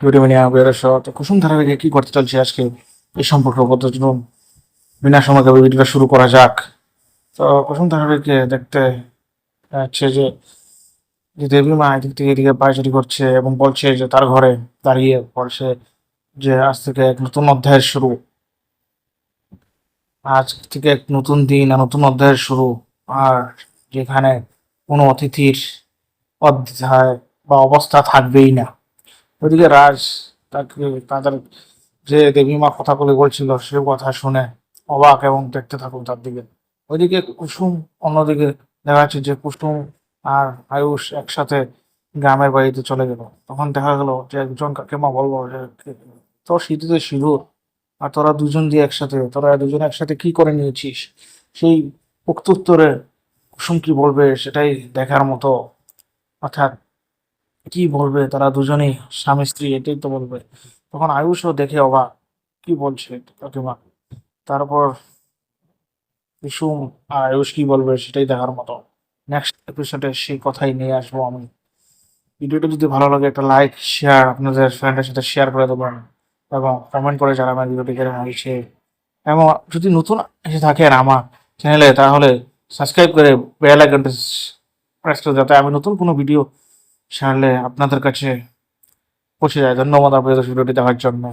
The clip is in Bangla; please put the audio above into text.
ভিডিওমিনিয়া বেরোসহ তো কুসুম ধারাবাহিকে কি করতে চলছে আজকে এই সম্পর্কে বলতে চলুন বিনা সময়কে ভিডিওটা শুরু করা যাক। তো কুসুম ধারাবাহিকে দেখতে যাচ্ছে যে যে দেবী মা এদিক থেকে এদিকে পায়চারি করছে এবং বলছে যে তার ঘরে দাঁড়িয়ে বলছে যে আজ থেকে এক নতুন অধ্যায়ের শুরু, আজ থেকে এক নতুন দিন আর নতুন অধ্যায়ের শুরু। আর যেখানে কোনো অতিথির অধ্যায় বা অবস্থা থাকবেই না। ওইদিকে রাজ তাকে তাদের যে দেবীমা কথাগুলি বলছিল সে কথা শুনে অবাক এবং দেখতে থাকুন তার দিকে। ওইদিকে কুসুম, অন্যদিকে দেখা যাচ্ছে যে কুসুম আর আয়ুষ একসাথে গ্রামের বাড়িতে চলে গেল। তখন দেখা গেল যে একজন কাকিমা বললো যে তোর সিঁথিতে সিঁদুর, আর তোরা দুজন একসাথে কি করে নিয়েছিস? সেই উত্তরে কুসুম কি বলবে সেটাই দেখার মতো। অর্থাৎ কি বলবে তারা দুজনেই, স্বামী স্ত্রী এটাই তো বলবে। তখন আয়ুষও দেখে অবাক, কি বলছে কাকিমা। তারপর কুসুম আর আয়ুষ কি বলবে সেটাই দেখার মতো। নেক্সট এপিসোডে সেই কথাই নিয়ে আসবো আমি। ভিডিওটা যদি ভালো লাগে একটা লাইক শেয়ার আপনাদের ফ্রেন্ডের সাথে শেয়ার করে দেবেন এবং কমেন্ট করে জানাবেন ভিডিওটি কেমন হয়েছে। এবং যদি নতুন এসে থাকেন আমার চ্যানেলে তাহলে সাবস্ক্রাইব করে বেল আইকনটা প্রেস করে যাতে আমি নতুন কোনো ভিডিও ছাড়লে আপনাদের কাছে পৌঁছে যায়। ধন্যবাদ আপনাদের ভিডিওটি দেখার জন্য।